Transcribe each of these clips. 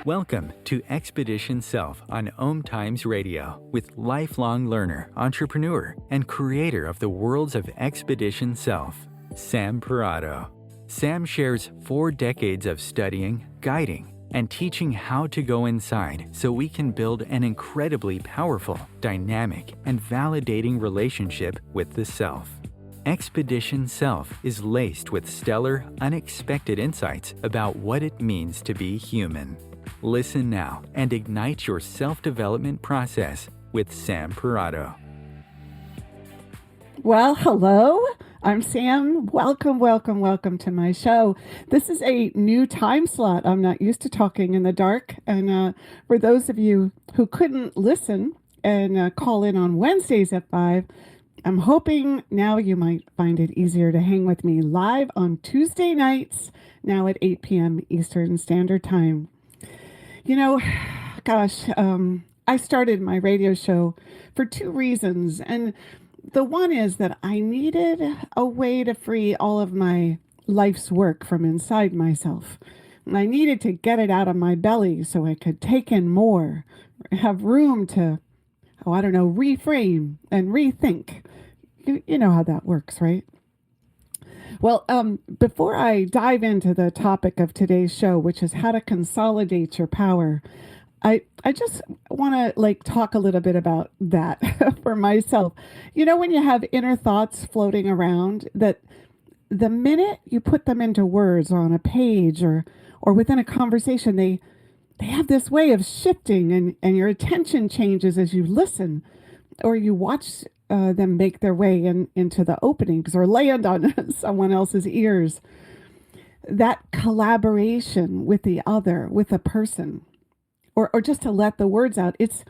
Welcome to Expedition Self on OMTimes Radio with lifelong learner, entrepreneur, and creator of the worlds of Expedition Self, Sam Parrotto. Sam shares 4 decades of studying, guiding, and teaching how to go inside so we can build an incredibly powerful, dynamic, and validating relationship with the self. Expedition Self is laced with stellar, unexpected insights about what it means to be human. Listen now and ignite your self-development process with Sam Parrotto. Well, hello. I'm Sam. Welcome to my show. This is a new time slot. I'm not used to talking in the dark. And for those of you who couldn't listen and call in on Wednesdays at 5, I'm hoping now you might find it easier to hang with me live on Tuesday nights, now at 8 p.m. Eastern Standard Time. You know, I started my radio show for 2 reasons. And the one is that I needed a way to free all of my life's work from inside myself. And I needed to get it out of my belly so I could take in more, have room to, reframe and rethink. You know how that works, right? Well, before I dive into the topic of today's show, which is how to consolidate your power, I just want to talk a little bit about that for myself. You know, when you have inner thoughts floating around, that the minute you put them into words or on a page or within a conversation, they have this way of shifting and your attention changes as you listen or you watch them make their way into the openings or land on someone else's ears. That collaboration with the other, with a person, or just to let the words out, it's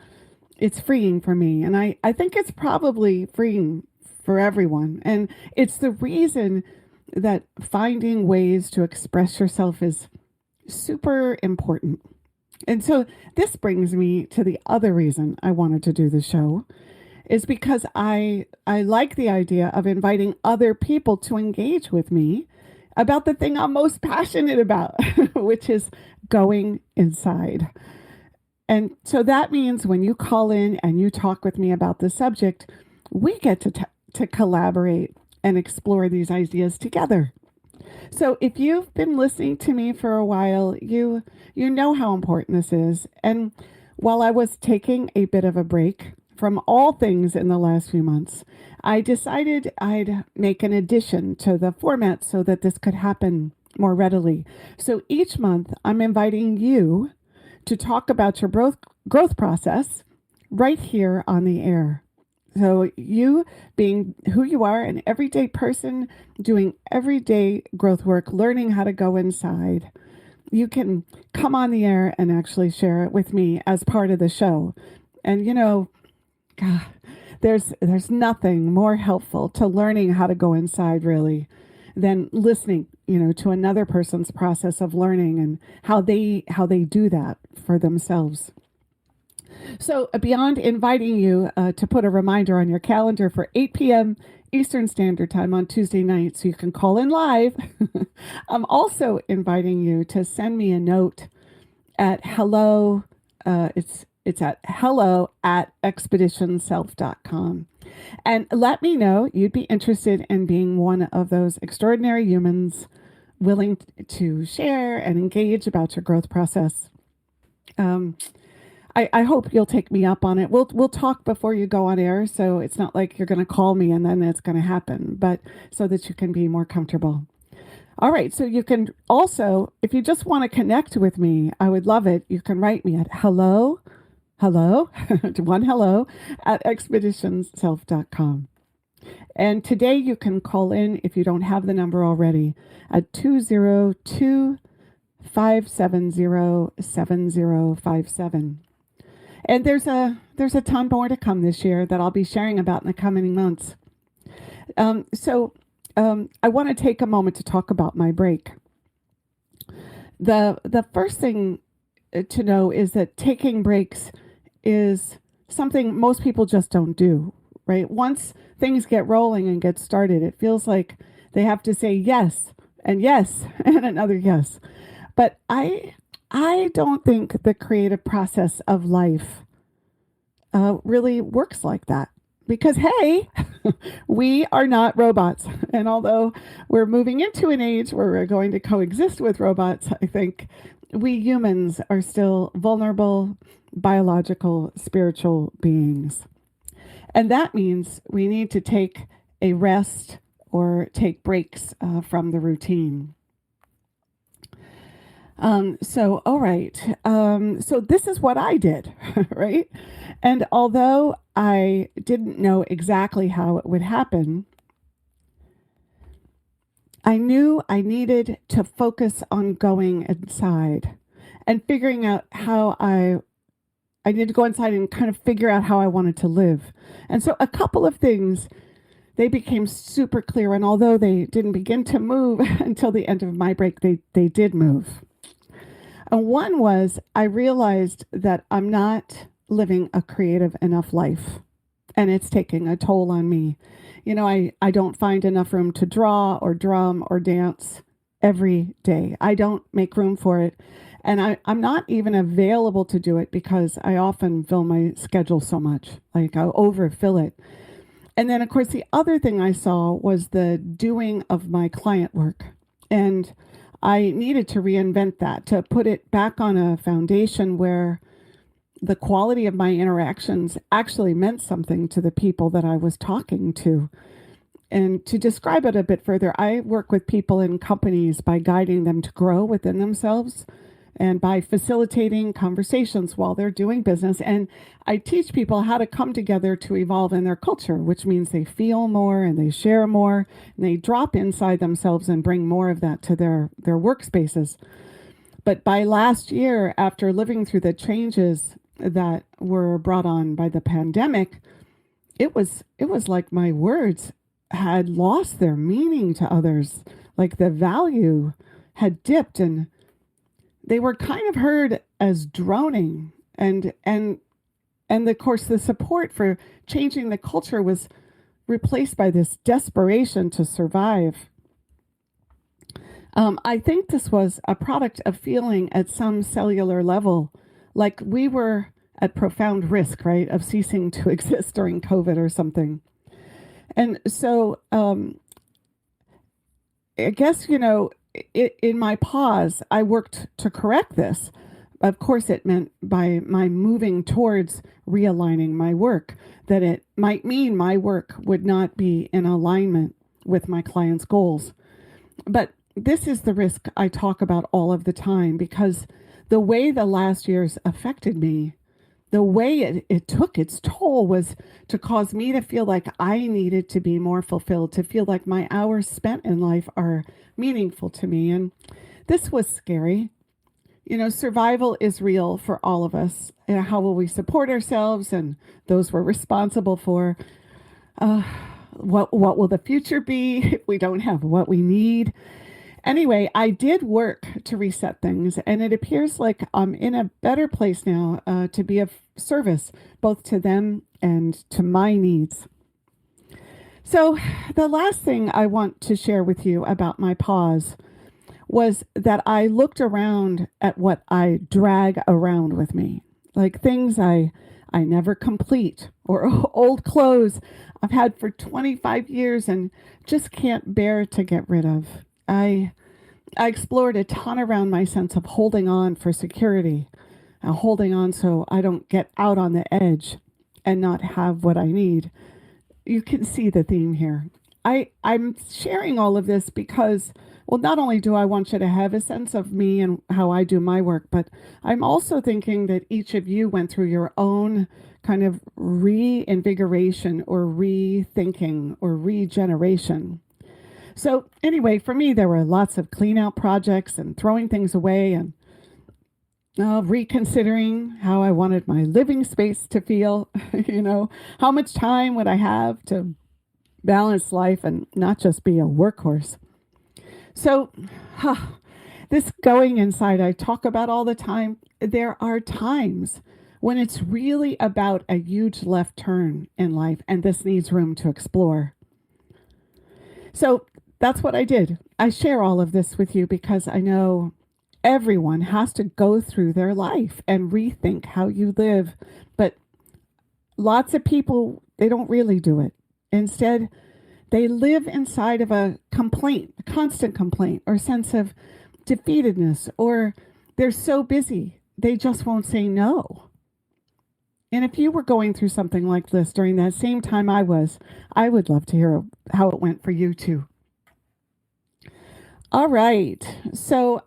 freeing for me. And I think it's probably freeing for everyone. And it's the reason that finding ways to express yourself is super important. And so this brings me to the other reason I wanted to do the show, is because I like the idea of inviting other people to engage with me about the thing I'm most passionate about, which is going inside. And so that means when you call in and you talk with me about the subject, we get to collaborate and explore these ideas together. So if you've been listening to me for a while, you know how important this is. And while I was taking a bit of a break from all things in the last few months, I decided I'd make an addition to the format so that this could happen more readily. So each month, I'm inviting you to talk about your growth process right here on the air. So you being who you are, an everyday person doing everyday growth work, learning how to go inside, you can come on the air and actually share it with me as part of the show. And God, there's nothing more helpful to learning how to go inside really than listening, to another person's process of learning and how they do that for themselves. So beyond inviting you to put a reminder on your calendar for 8 p.m. Eastern Standard Time on Tuesday night so you can call in live, I'm also inviting you to send me a note at hello, it's at hello@expeditionself.com. And let me know you'd be interested in being one of those extraordinary humans willing to share and engage about your growth process. I hope you'll take me up on it. We'll talk before you go on air, so it's not like you're going to call me and then it's going to happen, but so that you can be more comfortable. All right, so you can also, if you just want to connect with me, I would love it. You can write me at hello, at expeditionself.com. And today you can call in, if you don't have the number already, at 202-570-7057. And there's a ton more to come this year that I'll be sharing about in the coming months. So I want to take a moment to talk about my break. The first thing to know is that taking breaks is something most people just don't do, right? Once things get rolling and get started, it feels like they have to say yes and another yes. But I I don't think the creative process of life really works like that. Because, hey, we are not robots. And although we're moving into an age where we're going to coexist with robots, I think we humans are still vulnerable, biological, spiritual beings. And that means we need to take a rest or take breaks from the routine. All right. So this is what I did, right? And although I didn't know exactly how it would happen, I knew I needed to focus on going inside and figuring out how I needed to go inside and kind of figure out how I wanted to live. And so a couple of things, they became super clear. And although they didn't begin to move until the end of my break, they did move. And one was I realized that I'm not living a creative enough life, and it's taking a toll on me. You know, I don't find enough room to draw or drum or dance every day. I don't make room for it. And I'm not even available to do it because I often fill my schedule so much, like I overfill it. And then, of course, the other thing I saw was the doing of my client work. And I needed to reinvent that, to put it back on a foundation where the quality of my interactions actually meant something to the people that I was talking to. And to describe it a bit further, I work with people in companies by guiding them to grow within themselves and by facilitating conversations while they're doing business. And I teach people how to come together to evolve in their culture, which means they feel more and they share more and they drop inside themselves and bring more of that to their workspaces. But by last year, after living through the changes that were brought on by the pandemic, it was like my words had lost their meaning to others, like the value had dipped, and they were kind of heard as droning, and of course the support for changing the culture was replaced by this desperation to survive. I think this was a product of feeling at some cellular level like we were at profound risk, right, of ceasing to exist during COVID or something. And so I guess, in my pause, I worked to correct this. Of course, it meant by my moving towards realigning my work, that it might mean my work would not be in alignment with my clients' goals. But this is the risk I talk about all of the time, because the way the last years affected me, the way it took its toll was to cause me to feel like I needed to be more fulfilled, to feel like my hours spent in life are meaningful to me. And this was scary. Survival is real for all of us. How will we support ourselves and those we're responsible for? What will the future be if we don't have what we need? Anyway, I did work to reset things, and it appears like I'm in a better place now to be of service, both to them and to my needs. So the last thing I want to share with you about my pause was that I looked around at what I drag around with me, like things I never complete, or old clothes I've had for 25 years and just can't bear to get rid of. I explored a ton around my sense of holding on for security, holding on so I don't get out on the edge and not have what I need. You can see the theme here. I'm sharing all of this because, well, not only do I want you to have a sense of me and how I do my work, but I'm also thinking that each of you went through your own kind of reinvigoration or rethinking or regeneration. So anyway, for me, there were lots of clean out projects and throwing things away and reconsidering how I wanted my living space to feel, how much time would I have to balance life and not just be a workhorse. So this going inside I talk about all the time, there are times when it's really about a huge left turn in life, and this needs room to explore. So that's what I did. I share all of this with you because I know Everyone has to go through their life and rethink how you live. But lots of people, they don't really do it. Instead, they live inside of a complaint, a constant complaint, or sense of defeatedness, or they're so busy, they just won't say no. And if you were going through something like this during that same time I was, I would love to hear how it went for you too. All right. So,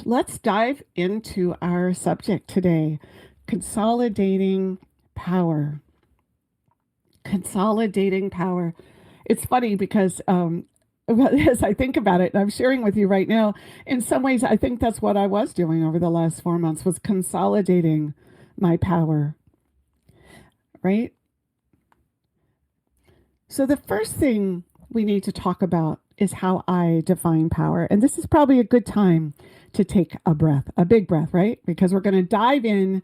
let's dive into our subject today, consolidating power. Consolidating power. It's funny because as I think about it, and I'm sharing with you right now, in some ways, I think that's what I was doing over the last 4 months, was consolidating my power, right? So the first thing we need to talk about is how I define power. And this is probably a good time to take a breath, a big breath, right? Because we're going to dive in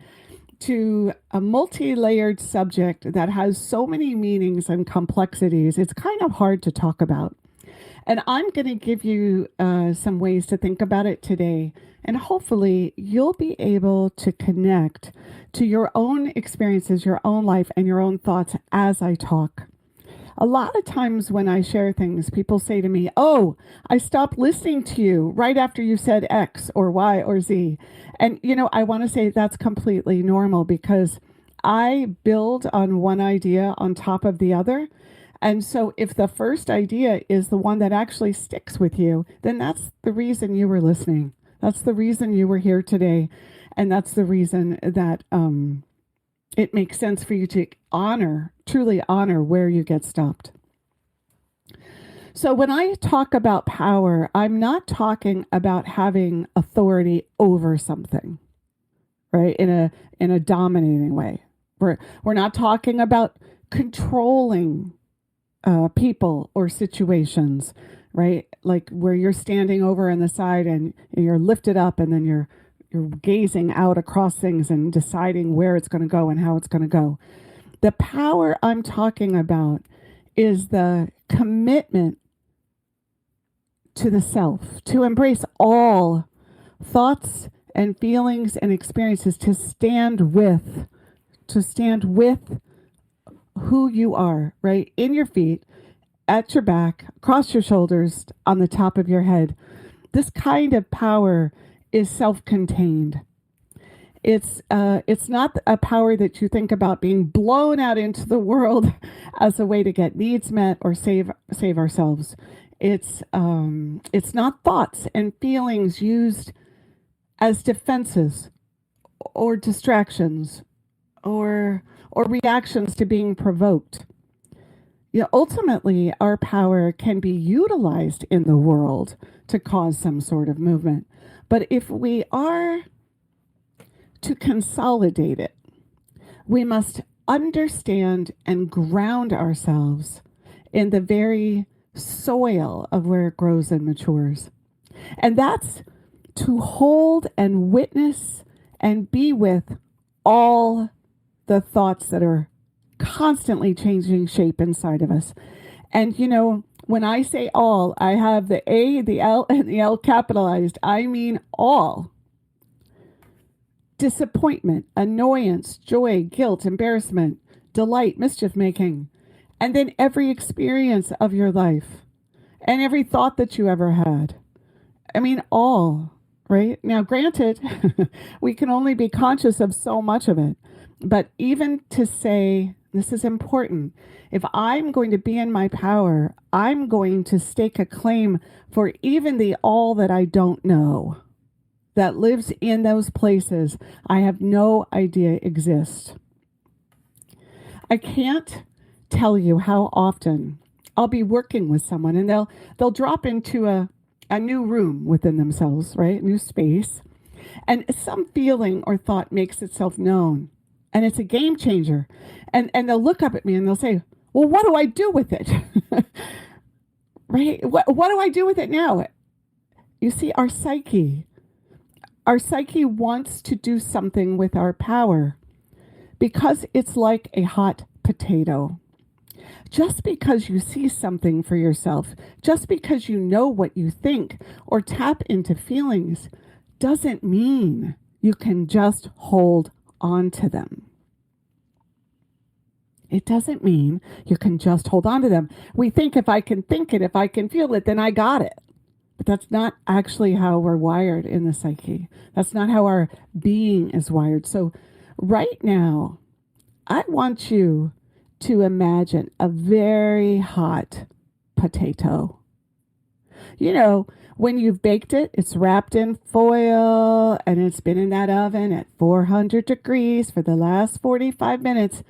to a multi-layered subject that has so many meanings and complexities. It's kind of hard to talk about. And I'm going to give you some ways to think about it today. And hopefully you'll be able to connect to your own experiences, your own life, and your own thoughts as I talk. A lot of times when I share things, people say to me, "Oh, I stopped listening to you right after you said X or Y or Z." And, I want to say that's completely normal because I build on one idea on top of the other. And so if the first idea is the one that actually sticks with you, then that's the reason you were listening. That's the reason you were here today. And that's the reason that it makes sense for you to truly honor where you get stopped. So when I talk about power, I'm not talking about having authority over something, right? In a dominating way. We're not talking about controlling people or situations, right? Like where you're standing over on the side and you're lifted up and then you're gazing out across things and deciding where it's going to go and how it's going to go. The power I'm talking about is the commitment to the self, to embrace all thoughts and feelings and experiences, to stand with who you are, right? In your feet, at your back, across your shoulders, on the top of your head. This kind of power is self-contained. It's not a power that you think about being blown out into the world as a way to get needs met or save ourselves. It's not thoughts and feelings used as defenses or distractions or reactions to being provoked. Ultimately, our power can be utilized in the world to cause some sort of movement. But if we are to consolidate it, we must understand and ground ourselves in the very soil of where it grows and matures. And that's to hold and witness and be with all the thoughts that are constantly changing shape inside of us. And, when I say all, I have the A, the L, and the L capitalized. I mean all. Disappointment, annoyance, joy, guilt, embarrassment, delight, mischief making, and then every experience of your life and every thought that you ever had. I mean, all, right? Now, granted, we can only be conscious of so much of it, but even to say, this is important, if I'm going to be in my power, I'm going to stake a claim for even the all that I don't know, that lives in those places I have no idea exist. I can't tell you how often I'll be working with someone and they'll drop into a new room within themselves, right? New space. And some feeling or thought makes itself known. And it's a game changer. And they'll look up at me and they'll say, "Well, what do I do with it?" Right? What do I do with it now? You see, our psyche wants to do something with our power because it's like a hot potato. Just because you see something for yourself, just because you know what you think or tap into feelings, doesn't mean you can just hold on to them. It doesn't mean you can just hold on to them. We think if I can think it, if I can feel it, then I got it. But that's not actually how we're wired in the psyche. That's not how our being is wired. So right now, I want you to imagine a very hot potato. You know, when you've baked it, it's wrapped in foil and it's been in that oven at 400 degrees for the last 45 minutes.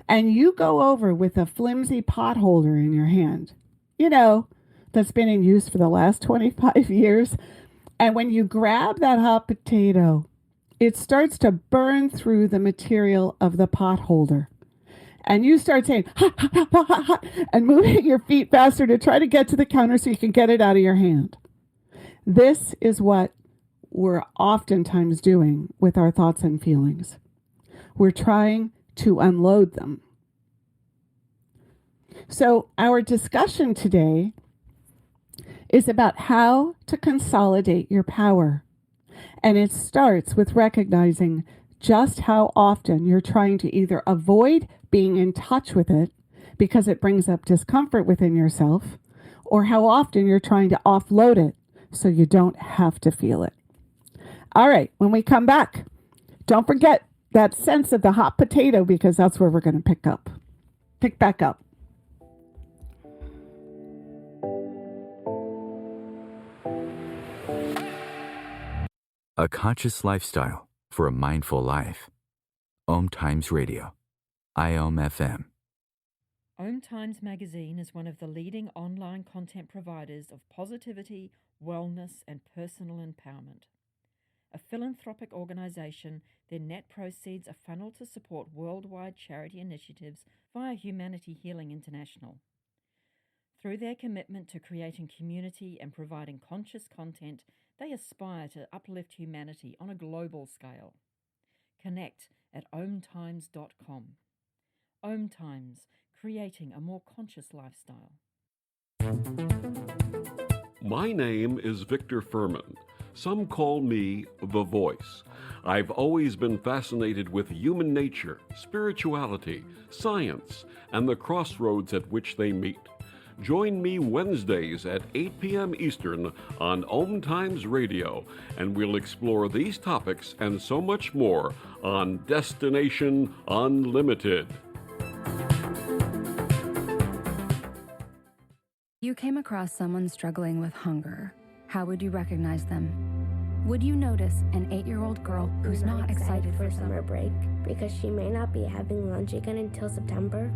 And you go over with a flimsy pot holder in your hand, that's been in use for the last 25 years. And when you grab that hot potato, it starts to burn through the material of the pot holder. And you start saying, ha, ha, ha, ha, ha, ha, and moving your feet faster to try to get to the counter so you can get it out of your hand. This is what we're oftentimes doing with our thoughts and feelings. We're trying to unload them. So our discussion today is about how to consolidate your power. And it starts with recognizing just how often you're trying to either avoid being in touch with it because it brings up discomfort within yourself, or how often you're trying to offload it so you don't have to feel it. All right, when we come back, don't forget that sense of the hot potato, because that's where we're going to pick back up. A conscious lifestyle for a mindful life. OMTimes Radio. IOM FM. OMTimes magazine is one of the leading online content providers of positivity, wellness, and personal empowerment. A philanthropic organization, their net proceeds are funneled to support worldwide charity initiatives via Humanity Healing International. Through their commitment to creating community and providing conscious content, they aspire to uplift humanity on a global scale. Connect at omtimes.com. OMTimes, creating a more conscious lifestyle. My name is Victor Furman. Some call me the Voice. I've always been fascinated with human nature, spirituality, science, and the crossroads at which they meet. Join me Wednesdays at 8 p.m. Eastern on OMTimes Radio, and we'll explore these topics and so much more on Destination Unlimited. You came across someone struggling with hunger. How would you recognize them? Would you notice an 8-year-old girl who's not excited for summer break because she may not be having lunch again until September?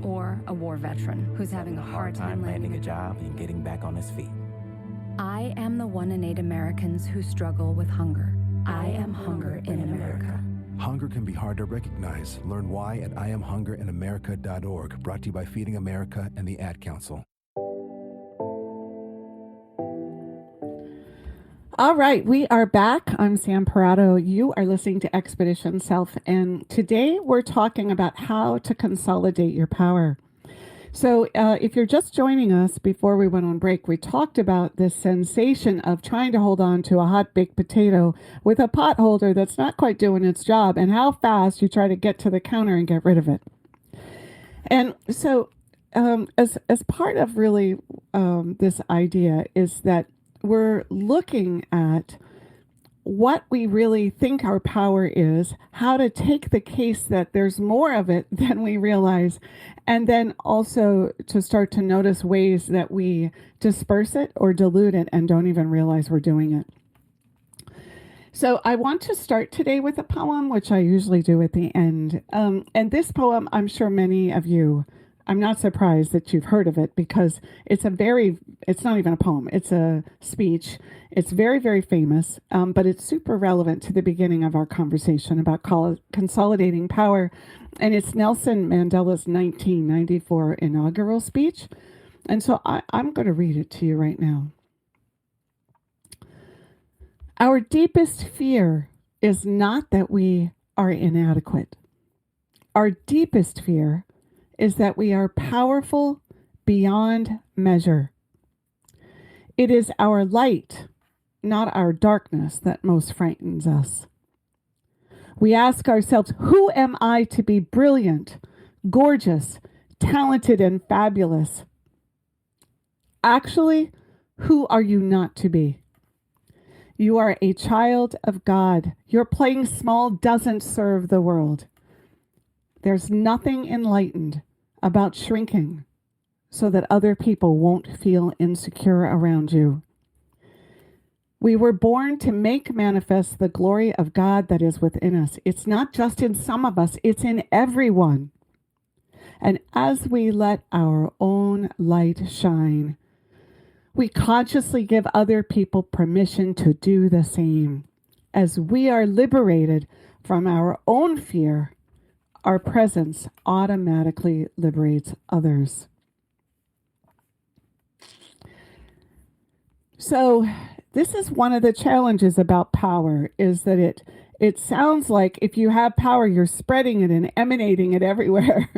Or a war veteran who's having a hard time landing a job and getting back on his feet? I am the 1 in 8 Americans who struggle with hunger. I am hunger in America. Hunger can be hard to recognize. Learn why at IamHungerInAmerica.org, brought to you by Feeding America and the Ad Council. All right, we are back. I'm Sam Parrotto. You are listening to Expedition Self, and today we're talking about how to consolidate your power. So if you're just joining us before we went on break, we talked about this sensation of trying to hold on to a hot baked potato with a pot holder that's not quite doing its job, and how fast you try to get to the counter and get rid of it. And so as part of really this idea is that we're looking at what we really think our power is, how to take the case that there's more of it than we realize, and then also to start to notice ways that we disperse it or dilute it and don't even realize we're doing it. So I want to start today with a poem, which I usually do at the end. And this poem, I'm sure many of you, I'm not surprised that you've heard of it, because it's not even a poem, it's a speech. It's very, very famous, but it's super relevant to the beginning of our conversation about consolidating power. And it's Nelson Mandela's 1994 inaugural speech. And so I'm going to read it to you right now. Our deepest fear is not that we are inadequate. Our deepest fear is that we are powerful beyond measure. It is our light, not our darkness, that most frightens us. We ask ourselves, who am I to be brilliant, gorgeous, talented, and fabulous? Actually, who are you not to be? You are a child of God. Your playing small doesn't serve the world. There's nothing enlightened about shrinking so that other people won't feel insecure around you. We were born to make manifest the glory of God that is within us. It's not just in some of us, it's in everyone. And as we let our own light shine, we consciously give other people permission to do the same. As we are liberated from our own fear, our presence automatically liberates others. So this is one of the challenges about power, is that it sounds like if you have power, you're spreading it and emanating it everywhere.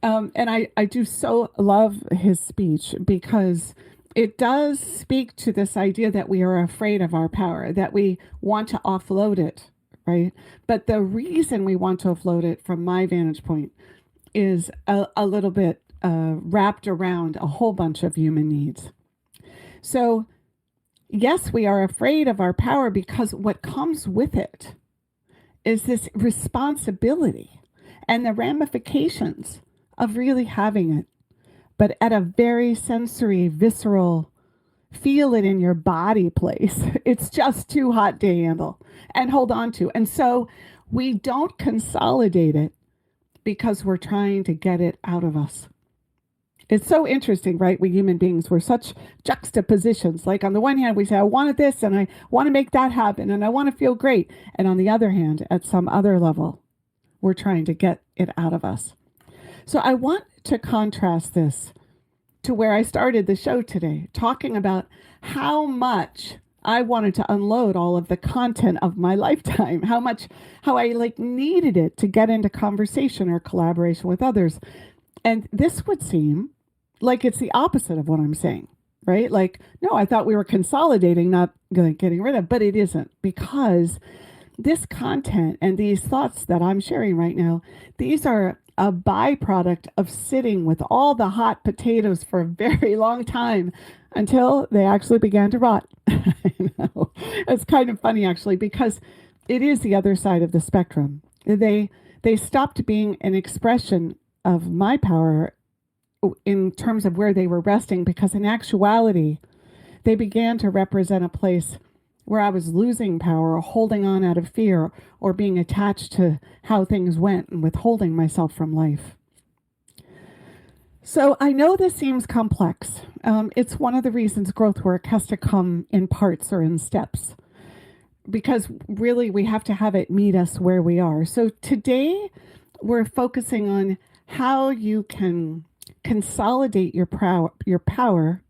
And I do so love his speech, because it does speak to this idea that we are afraid of our power, that we want to offload it, right? But the reason we want to offload it, from my vantage point, is a little bit wrapped around a whole bunch of human needs. So yes, we are afraid of our power because what comes with it is this responsibility and the ramifications of really having it, but at a very sensory, visceral, feel it in your body place. It's just too hot to handle and hold on to. And so we don't consolidate it because we're trying to get it out of us. It's so interesting, right? We human beings, we're such juxtapositions. Like on the one hand, we say, I wanted this and I want to make that happen and I want to feel great. And on the other hand, at some other level, we're trying to get it out of us. So I want to contrast this to where I started the show today, talking about how much I wanted to unload all of the content of my lifetime, how I needed it to get into conversation or collaboration with others. And this would seem like it's the opposite of what I'm saying, right? Like, no, I thought we were consolidating, not getting rid of, but it isn't, because this content and these thoughts that I'm sharing right now, these are a byproduct of sitting with all the hot potatoes for a very long time until they actually began to rot. I know. It's kind of funny, actually, because it is the other side of the spectrum. They stopped being an expression of my power in terms of where they were resting, because in actuality, they began to represent a place where I was losing power or holding on out of fear or being attached to how things went and withholding myself from life. So I know this seems complex. It's one of the reasons growth work has to come in parts or in steps, because really we have to have it meet us where we are. So today we're focusing on how you can consolidate your power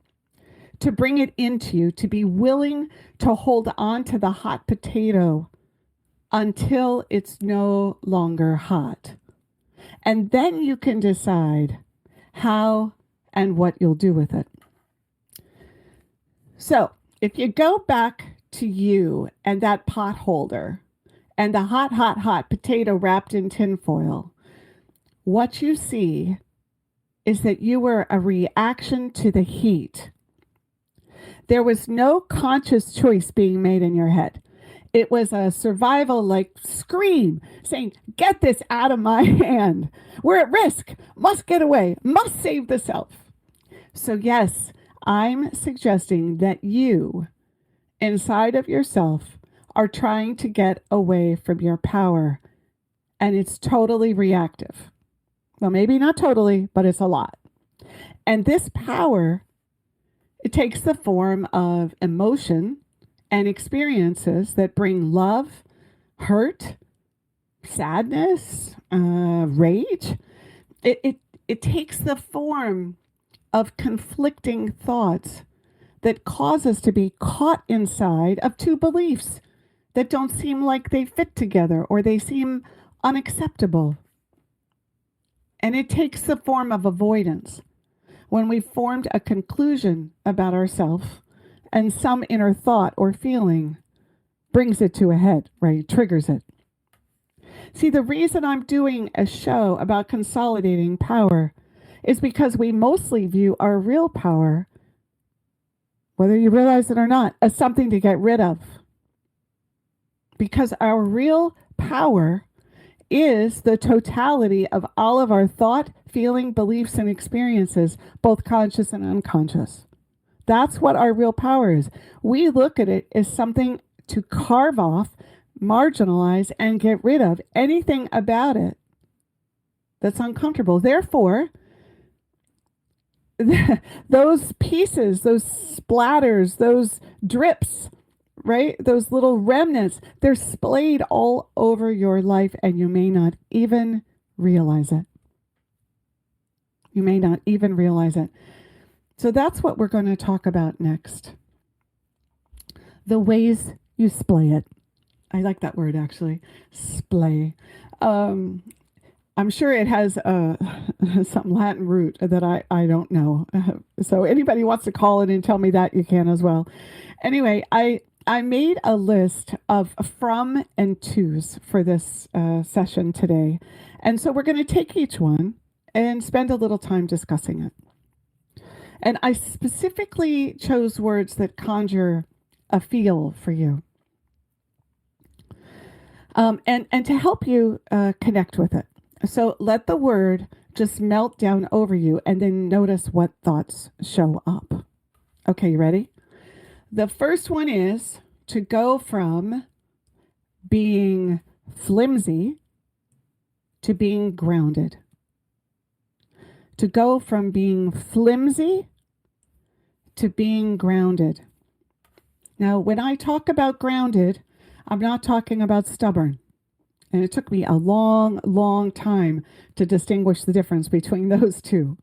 to bring it into you, to be willing to hold on to the hot potato until it's no longer hot. And then you can decide how and what you'll do with it. So if you go back to you and that pot holder and the hot potato wrapped in tinfoil, what you see is that you were a reaction to the heat. There was no conscious choice being made in your head. It was a survival scream saying, get this out of my hand. We're at risk. Must get away. Must save the self. So yes, I'm suggesting that you, inside of yourself, are trying to get away from your power. And it's totally reactive. Well, maybe not totally, but it's a lot. And this power, it takes the form of emotion and experiences that bring love, hurt, sadness, rage. It takes the form of conflicting thoughts that cause us to be caught inside of two beliefs that don't seem like they fit together or they seem unacceptable. And it takes the form of avoidance. When we've formed a conclusion about ourselves and some inner thought or feeling brings it to a head, right? Triggers it. See, the reason I'm doing a show about consolidating power is because we mostly view our real power, whether you realize it or not, as something to get rid of. Because our real power is the totality of all of our thought, feeling, beliefs, and experiences, both conscious and unconscious. That's what our real power is. We look at it as something to carve off, marginalize, and get rid of anything about it that's uncomfortable. Therefore, those pieces, those splatters, those drips, right? Those little remnants, they're splayed all over your life and you may not even realize it. You may not even realize it. So that's what we're going to talk about next. The ways you splay it. I like that word, actually. Splay. I'm sure it has some Latin root that I don't know. So anybody wants to call it and tell me that, you can as well. Anyway, I made a list of from and tos for this session today. And so we're going to take each one and spend a little time discussing it. And I specifically chose words that conjure a feel for you. And to help you connect with it. So let the word just melt down over you and then notice what thoughts show up. Okay, you ready? The first one is to go from being flimsy to being grounded. To go from being flimsy to being grounded. Now, when I talk about grounded, I'm not talking about stubborn. And it took me a long, long time to distinguish the difference between those two.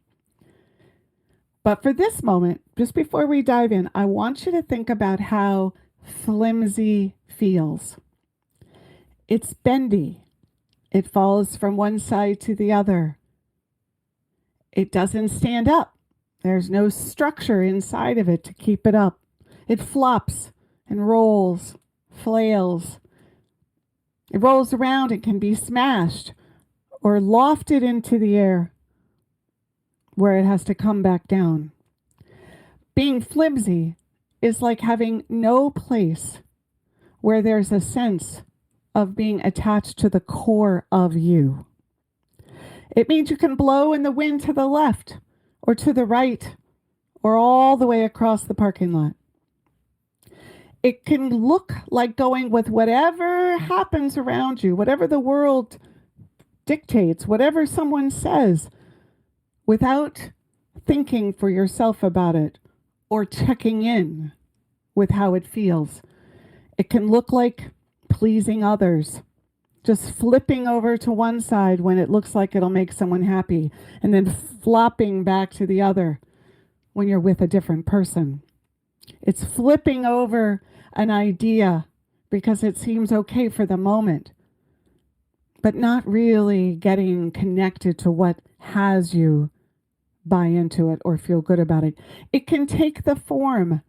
But for this moment, just before we dive in, I want you to think about how flimsy feels. It's bendy. It falls from one side to the other. It doesn't stand up. There's no structure inside of it to keep it up. It flops and rolls, flails. It rolls around and can be smashed or lofted into the air where it has to come back down. Being flimsy is like having no place where there's a sense of being attached to the core of you. It means you can blow in the wind to the left or to the right or all the way across the parking lot. It can look like going with whatever happens around you, whatever the world dictates, whatever someone says, without thinking for yourself about it or checking in with how it feels. It can look like pleasing others, just flipping over to one side when it looks like it'll make someone happy, and then flopping back to the other when you're with a different person. It's flipping over an idea because it seems okay for the moment, but not really getting connected to what has you buy into it or feel good about it. It can take the form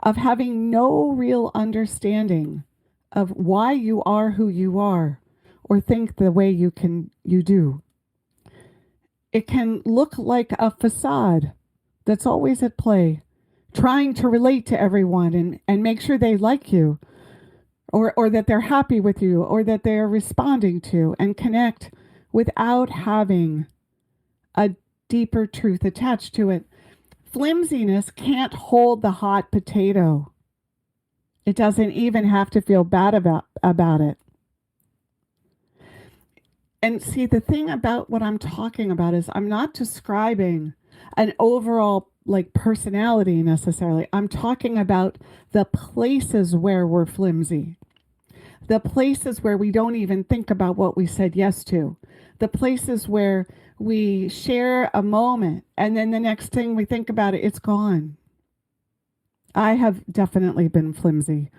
of having no real understanding of why you are who you are or think the way you do. It can look like a facade that's always at play, trying to relate to everyone and make sure they like you or that they're happy with you or that they're responding to and connect without having a deeper truth attached to it. Flimsiness can't hold the hot potato. It doesn't even have to feel bad about it. And see, the thing about what I'm talking about is I'm not describing an overall personality necessarily. I'm talking about the places where we're flimsy. The places where we don't even think about what we said yes to. The places where we share a moment and then the next thing we think about it, it's gone. I have definitely been flimsy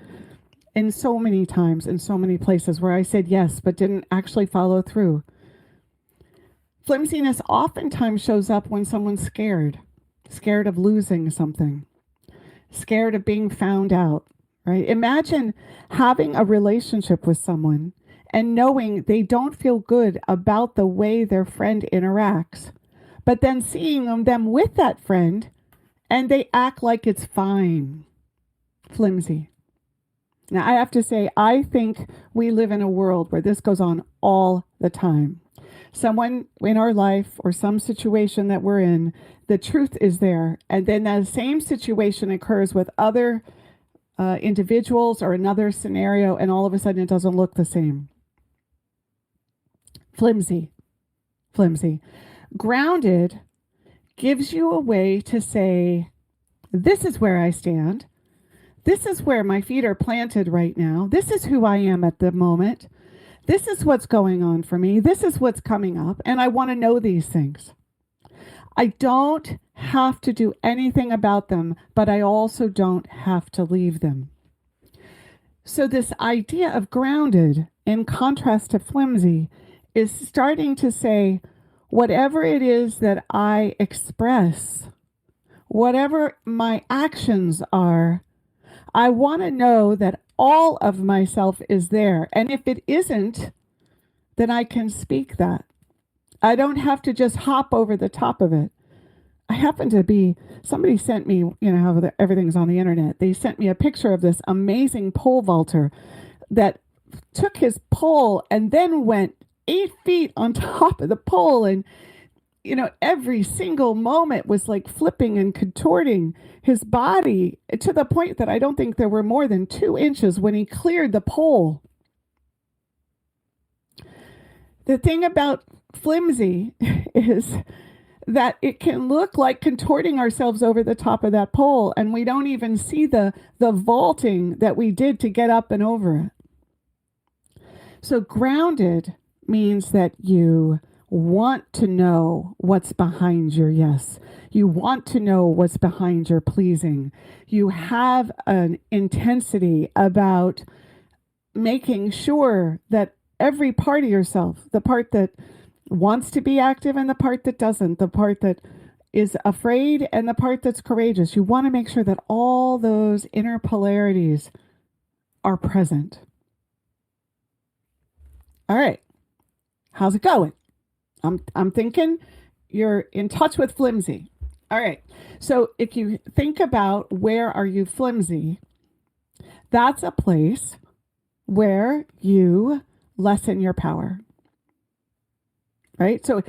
in so many times, in so many places where I said yes, but didn't actually follow through. Flimsiness oftentimes shows up when someone's scared of losing something, scared of being found out, right? Imagine having a relationship with someone and knowing they don't feel good about the way their friend interacts, but then seeing them with that friend and they act like it's fine. Flimsy. Now, I have to say, I think we live in a world where this goes on all the time. Someone in our life or some situation that we're in, the truth is there. And then that same situation occurs with other individuals or another scenario, and all of a sudden it doesn't look the same. Flimsy. Flimsy. Grounded gives you a way to say, this is where I stand. This is where my feet are planted right now. This is who I am at the moment. This is what's going on for me. This is what's coming up. And I want to know these things. I don't have to do anything about them, but I also don't have to leave them. So this idea of grounded, in contrast to flimsy, is starting to say, whatever it is that I express, whatever my actions are, I want to know that all of myself is there. And if it isn't, then I can speak that. I don't have to just hop over the top of it. I happen to be, somebody sent me, how everything's on the internet. They sent me a picture of this amazing pole vaulter that took his pole and then went 8 feet on top of the pole. And, every single moment was like flipping and contorting his body to the point that I don't think there were more than 2 inches when he cleared the pole. The thing about flimsy is that it can look like contorting ourselves over the top of that pole, and we don't even see the vaulting that we did to get up and over it. So grounded means that you want to know what's behind your yes. You want to know what's behind your pleasing. You have an intensity about making sure that every part of yourself, the part that wants to be active and the part that doesn't, the part that is afraid and the part that's courageous, you want to make sure that all those inner polarities are present. All right. How's it going? I'm thinking you're in touch with flimsy. All right. So if you think about where are you flimsy, that's a place where you lessen your power. Right? So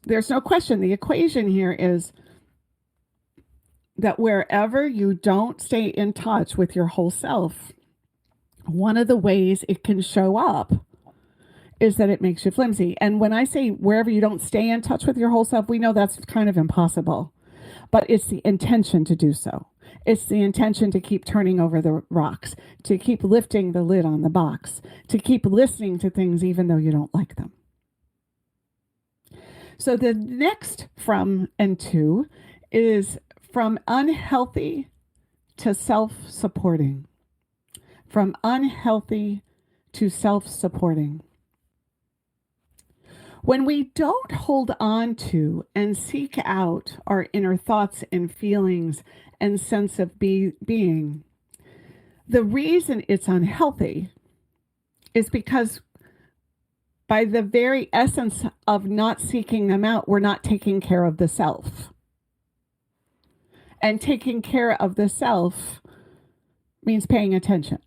there's no question. The equation here is that wherever you don't stay in touch with your whole self, one of the ways it can show up is that it makes you flimsy. And when I say wherever you don't stay in touch with your whole self, we know that's kind of impossible. But it's the intention to do so. It's the intention to keep turning over the rocks, to keep lifting the lid on the box, to keep listening to things even though you don't like them. So the next from and to is from unhealthy to self-supporting. From unhealthy to self-supporting. When we don't hold on to and seek out our inner thoughts and feelings and sense of being, the reason it's unhealthy is because by the very essence of not seeking them out, we're not taking care of the self. And taking care of the self means paying attention.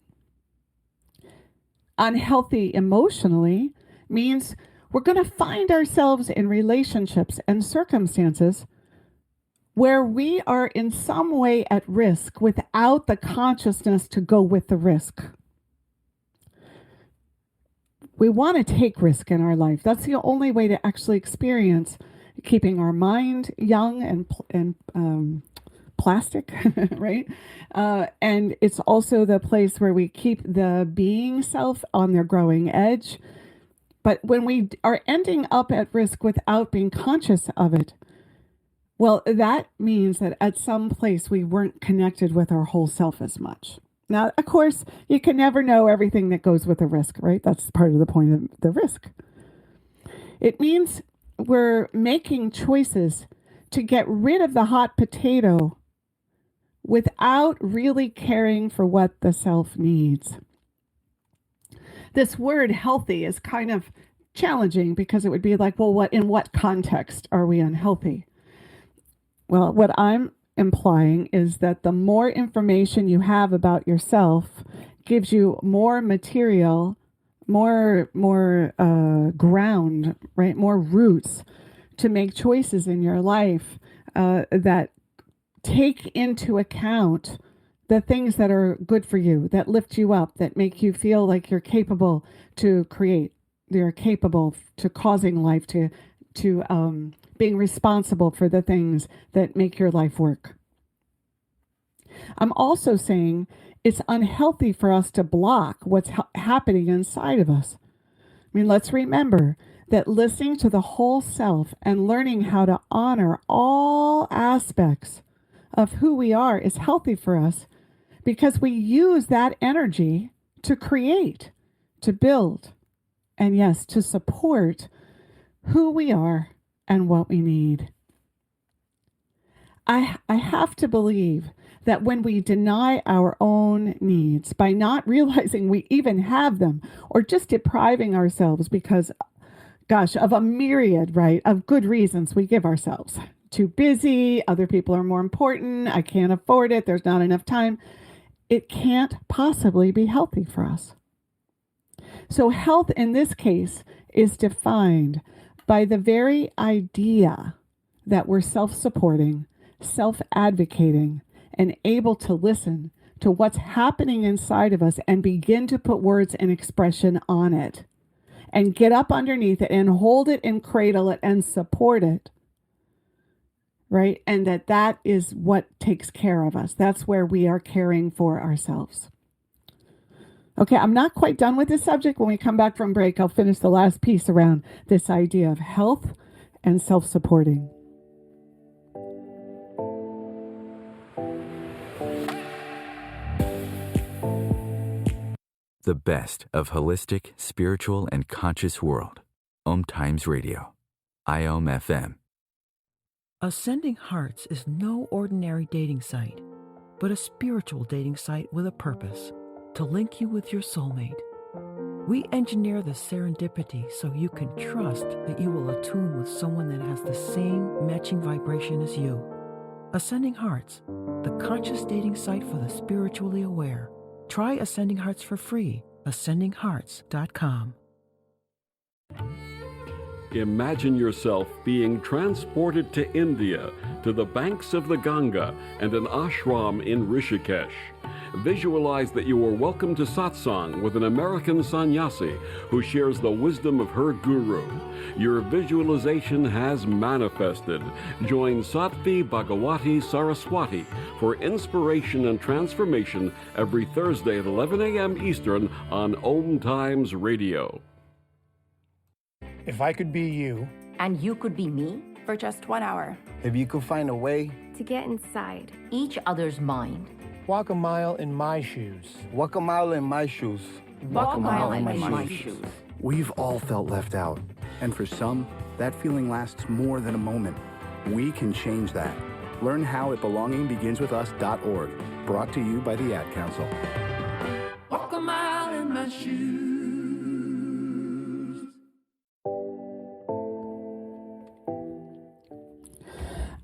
Unhealthy emotionally means we're going to find ourselves in relationships and circumstances where we are in some way at risk without the consciousness to go with the risk. We want to take risk in our life. That's the only way to actually experience keeping our mind young and plastic, right? And it's also the place where we keep the being self on their growing edge. But when we are ending up at risk without being conscious of it, well, that means that at some place we weren't connected with our whole self as much. Now, of course, you can never know everything that goes with a risk, right? That's part of the point of the risk. It means we're making choices to get rid of the hot potato without really caring for what the self needs. This word healthy is kind of challenging because it would be like, well, in what context are we unhealthy? Well, what I'm implying is that the more information you have about yourself gives you more material, more ground, right? More roots to make choices in your life that take into account the things that are good for you, that lift you up, that make you feel like you're capable to create, you're capable to causing life, to being responsible for the things that make your life work. I'm also saying it's unhealthy for us to block what's happening inside of us. I mean, let's remember that listening to the whole self and learning how to honor all aspects of who we are is healthy for us because we use that energy to create, to build, and yes, to support who we are and what we need. I have to believe that when we deny our own needs by not realizing we even have them or just depriving ourselves because, gosh, of a myriad, right, of good reasons we give ourselves. Too busy, other people are more important, I can't afford it, there's not enough time. It can't possibly be healthy for us. So health in this case is defined by the very idea that we're self-supporting, self-advocating, and able to listen to what's happening inside of us and begin to put words and expression on it and get up underneath it and hold it and cradle it and support it, right? And that is what takes care of us. That's where we are caring for ourselves. Okay, I'm not quite done with this subject. When we come back from break, I'll finish the last piece around this idea of health and self-supporting. The best of holistic, spiritual, and conscious world. OMTimes Radio. IOM FM. Ascending Hearts is no ordinary dating site, but a spiritual dating site with a purpose, to link you with your soulmate. We engineer the serendipity so you can trust that you will attune with someone that has the same matching vibration as you. Ascending Hearts, the conscious dating site for the spiritually aware. Try Ascending Hearts for free. ascendinghearts.com. Imagine yourself being transported to India, to the banks of the Ganga and an ashram in Rishikesh. Visualize that you are welcome to satsang with an American sannyasi who shares the wisdom of her guru. Your visualization has manifested. Join Sattvi Bhagawati Saraswati for inspiration and transformation every Thursday at 11 a.m. Eastern on OMTimes Radio. If I could be you, and you could be me, for just 1 hour. If you could find a way to get inside each other's mind. Walk a mile in my shoes. Walk a mile in my shoes. Walk a mile in my shoes. We've all felt left out. And for some, that feeling lasts more than a moment. We can change that. Learn how at belongingbeginswithus.org. Brought to you by the Ad Council. Walk a mile in my shoes.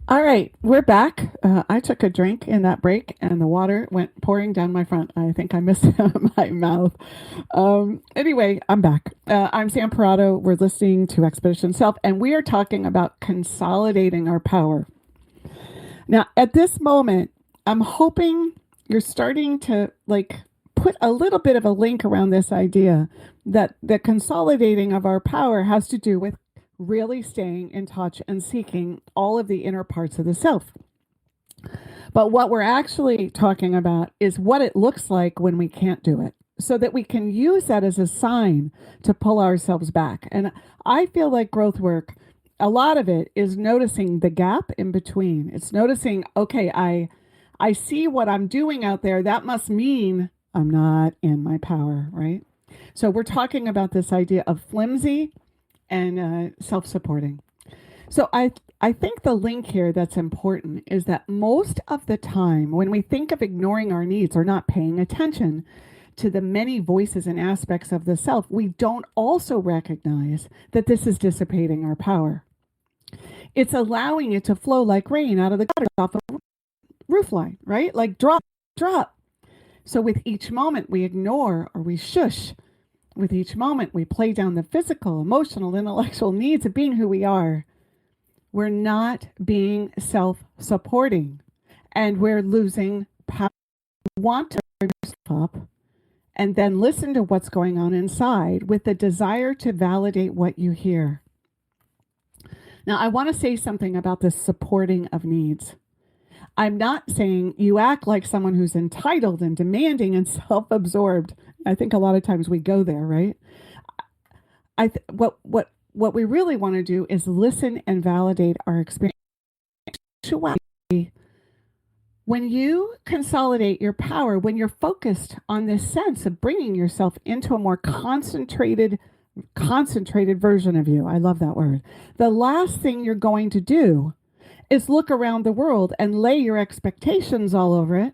All right, we're back. I took a drink in that break and the water went pouring down my front. I think I missed my mouth. Anyway, I'm back. I'm Sam Parrotto. We're listening to Expedition Self, and we are talking about consolidating our power. Now, at this moment, I'm hoping you're starting to put a little bit of a link around this idea that the consolidating of our power has to do with really staying in touch and seeking all of the inner parts of the self. But what we're actually talking about is what it looks like when we can't do it, so that we can use that as a sign to pull ourselves back. And I feel like growth work, a lot of it is noticing the gap in between. It's noticing, okay, I see what I'm doing out there. That must mean I'm not in my power, right? So we're talking about this idea of flimsy and self-supporting. So I think the link here that's important is that most of the time when we think of ignoring our needs or not paying attention to the many voices and aspects of the self, we don't also recognize that this is dissipating our power. It's allowing it to flow like rain out of the gutter off the roof line, right? Like drop, drop. So with each moment we ignore or we shush. With each moment we play down the physical, emotional, intellectual needs of being who we are. We're not being self-supporting and we're losing power. We want to turn yourself up and then listen to what's going on inside with the desire to validate what you hear. Now, I want to say something about this supporting of needs. I'm not saying you act like someone who's entitled and demanding and self-absorbed. I think a lot of times we go there, right? What we really want to do is listen and validate our experience. When you consolidate your power, when you're focused on this sense of bringing yourself into a more concentrated version of you, I love that word, the last thing you're going to do is look around the world and lay your expectations all over it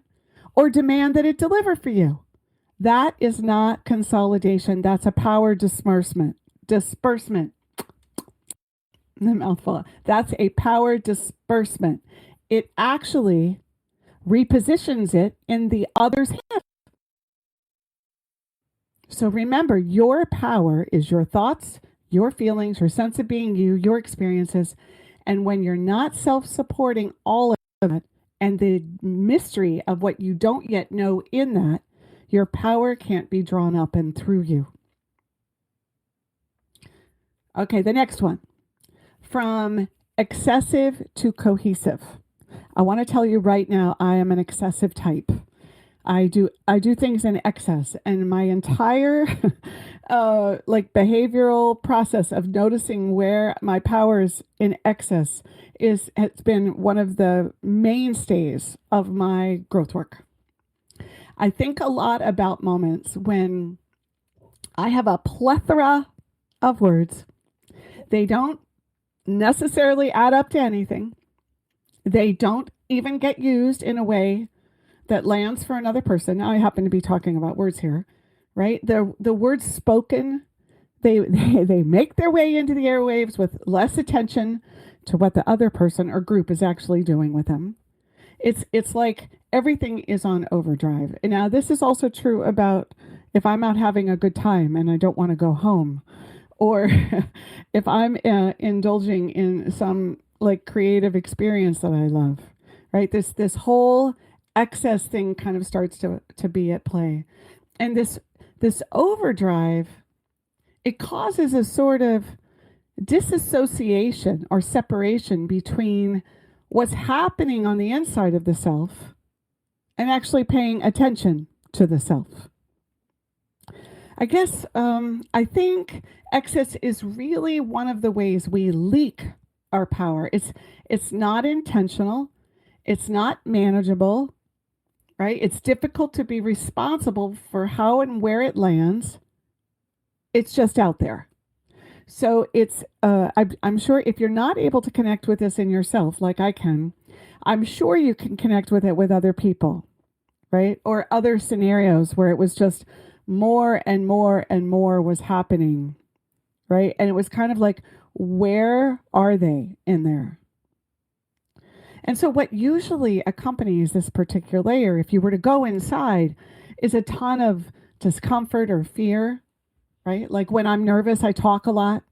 or demand that it deliver for you. That is not consolidation. That's a power disbursement. The mouthful. That's a power disbursement. It actually repositions it in the other's hand. So remember, your power is your thoughts, your feelings, your sense of being you, your experiences. And when you're not self-supporting all of it and the mystery of what you don't yet know in that, your power can't be drawn up and through you. Okay, the next one. From excessive to cohesive. I want to tell you right now, I am an excessive type. I do things in excess, and my entire behavioral process of noticing where my power is in excess has been one of the mainstays of my growth work. I think a lot about moments when I have a plethora of words. They don't necessarily add up to anything. They don't even get used in a way that lands for another person. Now I happen to be talking about words here, right? The words spoken, they make their way into the airwaves with less attention to what the other person or group is actually doing with them. It's like everything is on overdrive. And now this is also true about if I'm out having a good time and I don't want to go home, or if I'm indulging in some like creative experience that I love, right? This whole excess thing kind of starts to be at play. And this overdrive, it causes a sort of disassociation or separation between what's happening on the inside of the self and actually paying attention to the self. I guess I think excess is really one of the ways we leak our power. It's not intentional. It's not manageable, right? It's difficult to be responsible for how and where it lands. It's just out there. So it's, I'm sure if you're not able to connect with this in yourself, like I can, I'm sure you can connect with it with other people, right? Or other scenarios where it was just more and more and more was happening, right? And it was kind of like, where are they in there? And so what usually accompanies this particular layer, if you were to go inside, is a ton of discomfort or fear, right? Like when I'm nervous, I talk a lot.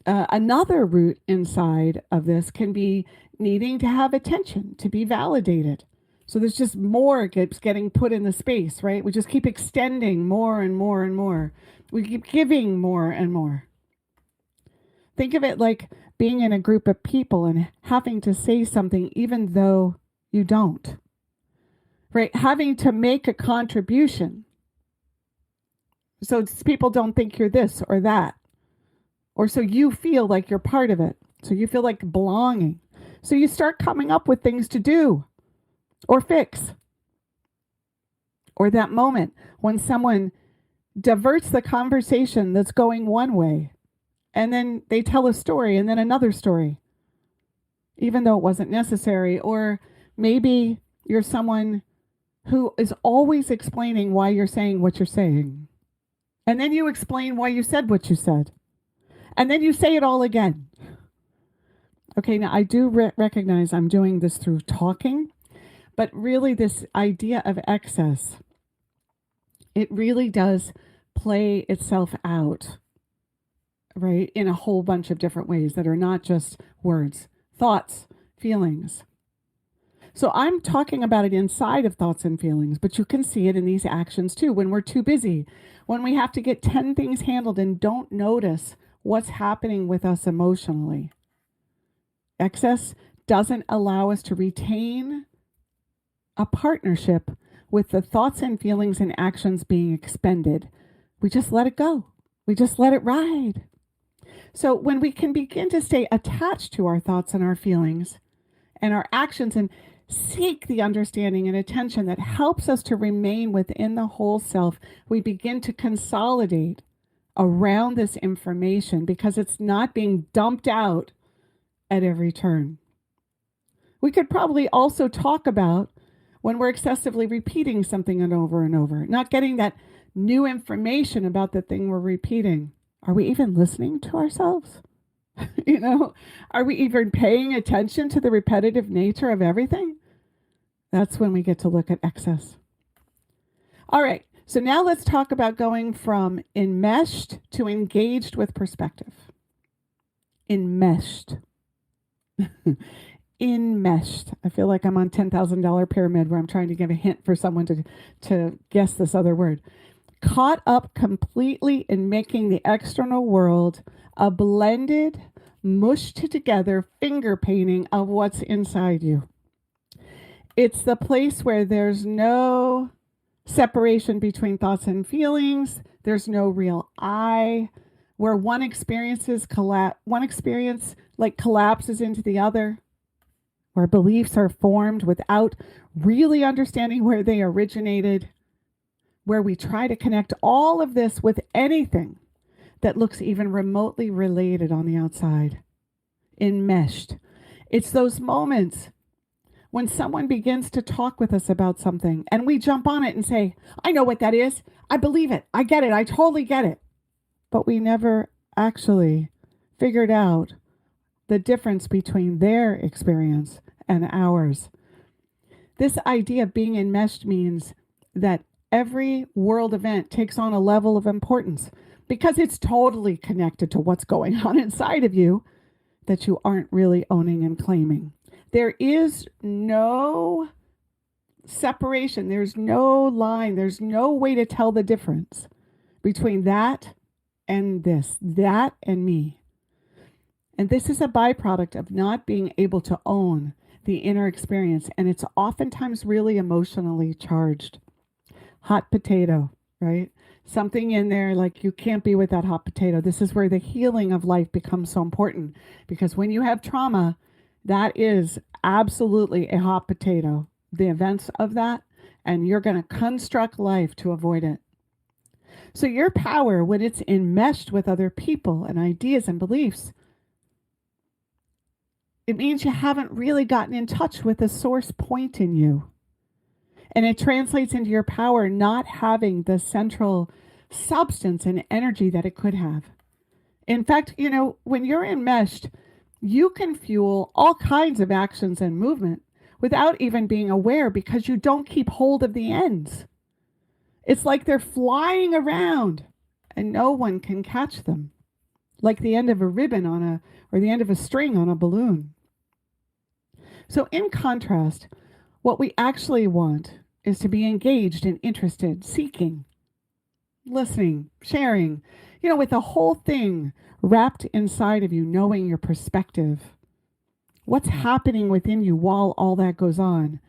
Another root inside of this can be needing to have attention, to be validated. So there's just more keeps getting put in the space, right? We just keep extending more and more and more. We keep giving more and more. Think of it like being in a group of people and having to say something even though you don't, right? Having to make a contribution. So people don't think you're this or that. Or so you feel like you're part of it. So you feel like belonging. So you start coming up with things to do or fix. Or that moment when someone diverts the conversation that's going one way And then they tell a story and then another story, even though it wasn't necessary. Or maybe you're someone who is always explaining why you're saying what you're saying. And then you explain why you said what you said. And then you say it all again. Okay, now I do recognize I'm doing this through talking, but really this idea of excess, it really does play itself out, right, in a whole bunch of different ways that are not just words, thoughts, feelings. So I'm talking about it inside of thoughts and feelings, but you can see it in these actions too. When we're too busy, when we have to get 10 things handled and don't notice what's happening with us emotionally. Excess doesn't allow us to retain a partnership with the thoughts and feelings and actions being expended. We just let it go. We just let it ride. So when we can begin to stay attached to our thoughts and our feelings and our actions and seek the understanding and attention that helps us to remain within the whole self, we begin to consolidate around this information because it's not being dumped out at every turn. We could probably also talk about when we're excessively repeating something and over, not getting that new information about the thing we're repeating. Are we even listening to ourselves? Are we even paying attention to the repetitive nature of everything? That's when we get to look at excess. All right, so now let's talk about going from enmeshed to engaged with perspective. Enmeshed. Enmeshed. I feel like I'm on $10,000 pyramid where I'm trying to give a hint for someone to guess this other word. Caught up completely in making the external world a blended, mushed together finger painting of what's inside you. It's the place where there's no separation between thoughts and feelings. There's no real I, where one experience collapses into the other, where beliefs are formed without really understanding where they originated, where we try to connect all of this with anything that looks even remotely related on the outside. Enmeshed. It's those moments when someone begins to talk with us about something and we jump on it and say, I know what that is. I believe it. I get it. I totally get it. But we never actually figured out the difference between their experience and ours. This idea of being enmeshed means that every world event takes on a level of importance because it's totally connected to what's going on inside of you that you aren't really owning and claiming. There is no separation. There's no line. There's no way to tell the difference between that and this, that and me. And this is a byproduct of not being able to own the inner experience. And it's oftentimes really emotionally charged. Hot potato, right? Something in there like you can't be with that hot potato. This is where the healing of life becomes so important. Because when you have trauma, that is absolutely a hot potato, the events of that. And you're going to construct life to avoid it. So your power, when it's enmeshed with other people and ideas and beliefs, it means you haven't really gotten in touch with the source point in you. And it translates into your power not having the central substance and energy that it could have. In fact, when you're enmeshed, you can fuel all kinds of actions and movement without even being aware because you don't keep hold of the ends. It's like they're flying around and no one can catch them. Like the end of a ribbon or the end of a string on a balloon. So in contrast, what we actually want is to be engaged and interested, seeking, listening, sharing, with the whole thing wrapped inside of you, knowing your perspective, what's happening within you while all that goes on,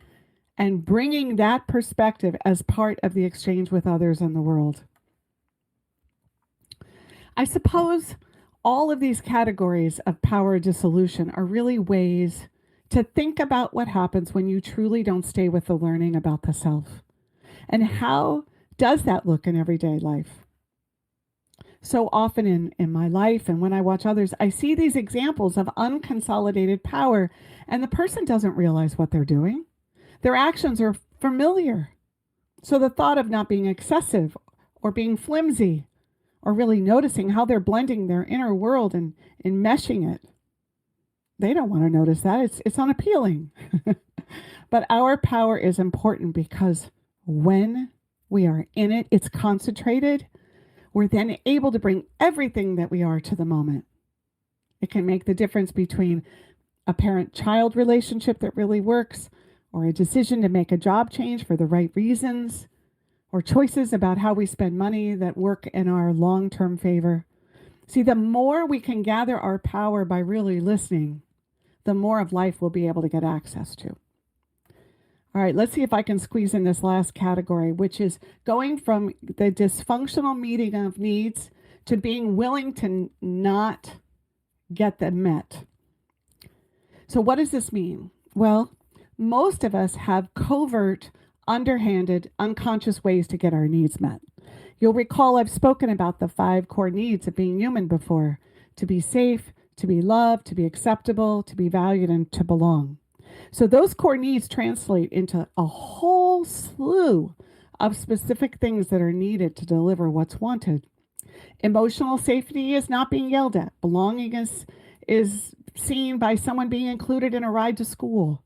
and bringing that perspective as part of the exchange with others in the world. I suppose all of these categories of power dissolution are really ways to think about what happens when you truly don't stay with the learning about the self. And how does that look in everyday life? So often in my life and when I watch others, I see these examples of unconsolidated power, and the person doesn't realize what they're doing. Their actions are familiar. So the thought of not being excessive or being flimsy or really noticing how they're blending their inner world and enmeshing it, they don't want to notice that. It's unappealing. But our power is important because when we are in it, it's concentrated. We're then able to bring everything that we are to the moment. It can make the difference between a parent-child relationship that really works, or a decision to make a job change for the right reasons, or choices about how we spend money that work in our long-term favor. See, the more we can gather our power by really listening, the more of life we'll be able to get access to. All right, let's see if I can squeeze in this last category, which is going from the dysfunctional meeting of needs to being willing to not get them met. So what does this mean? Well, most of us have covert, underhanded, unconscious ways to get our needs met. You'll recall I've spoken about the 5 core needs of being human before: to be safe, to be loved, to be acceptable, to be valued, and to belong. So those core needs translate into a whole slew of specific things that are needed to deliver what's wanted. Emotional safety is not being yelled at. Belonging is seen by someone being included in a ride to school.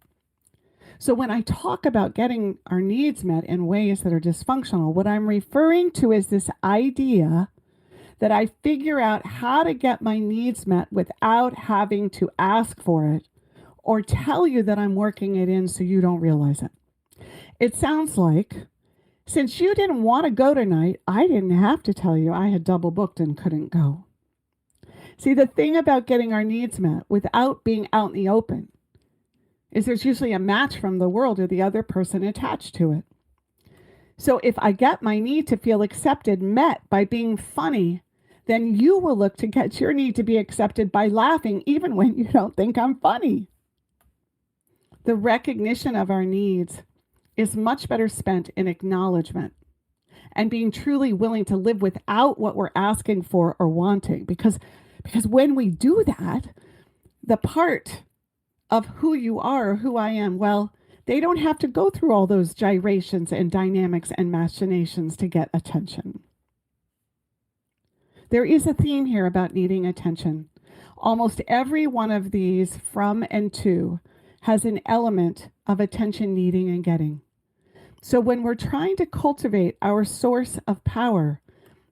So when I talk about getting our needs met in ways that are dysfunctional, what I'm referring to is this idea that I figure out how to get my needs met without having to ask for it or tell you that I'm working it in so you don't realize it. It sounds like, since you didn't want to go tonight, I didn't have to tell you I had double booked and couldn't go. See, the thing about getting our needs met without being out in the open is there's usually a match from the world or the other person attached to it. So if I get my need to feel accepted met by being funny, then you will look to get your need to be accepted by laughing even when you don't think I'm funny. The recognition of our needs is much better spent in acknowledgement and being truly willing to live without what we're asking for or wanting. Because when we do that, the part of who you are or who I am, well, they don't have to go through all those gyrations and dynamics and machinations to get attention. There is a theme here about needing attention. Almost every one of these from and to has an element of attention needing and getting. So when we're trying to cultivate our source of power,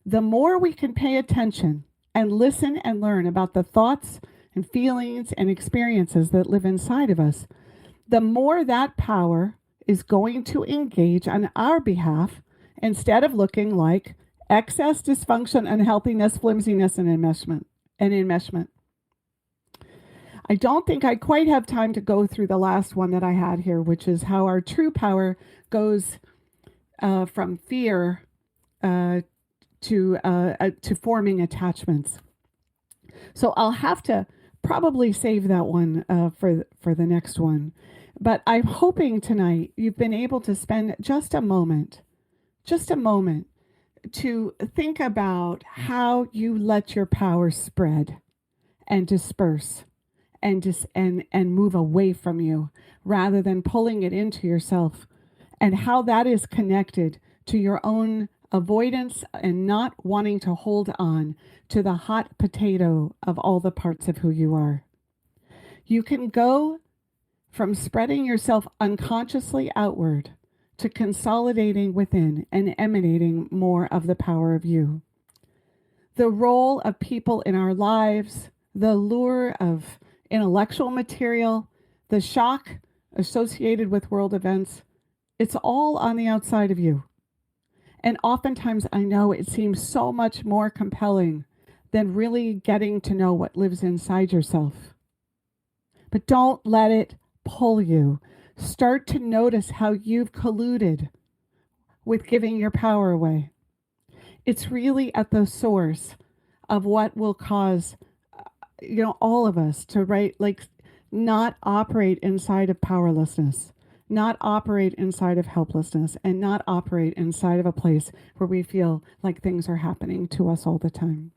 the more we can pay attention and listen and learn about the thoughts and feelings and experiences that live inside of us, the more that power is going to engage on our behalf instead of looking like excess, dysfunction, unhealthiness, flimsiness, and enmeshment. I don't think I quite have time to go through the last one that I had here, which is how our true power goes from fear to forming attachments. So I'll have to probably save that one for the next one. But I'm hoping tonight you've been able to spend just a moment to think about how you let your power spread and disperse and move away from you rather than pulling it into yourself, and how that is connected to your own avoidance and not wanting to hold on to the hot potato of all the parts of who you are. You can go from spreading yourself unconsciously outward to consolidating within and emanating more of the power of you. The role of people in our lives, the lure of intellectual material, the shock associated with world events, it's all on the outside of you. And oftentimes I know it seems so much more compelling than really getting to know what lives inside yourself. But don't let it pull you. Start to notice how you've colluded with giving your power away. It's really at the source of what will cause, all of us to not operate inside of powerlessness, not operate inside of helplessness, and not operate inside of a place where we feel like things are happening to us all the time.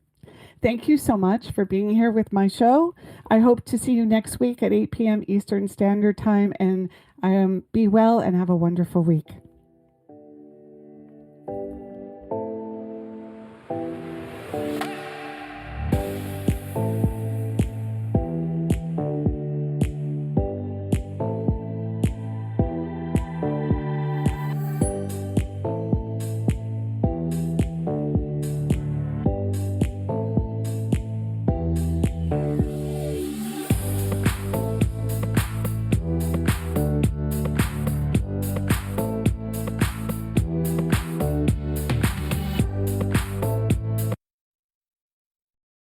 Thank you so much for being here with my show. I hope to see you next week at 8 p.m. Eastern Standard Time, and be well and have a wonderful week.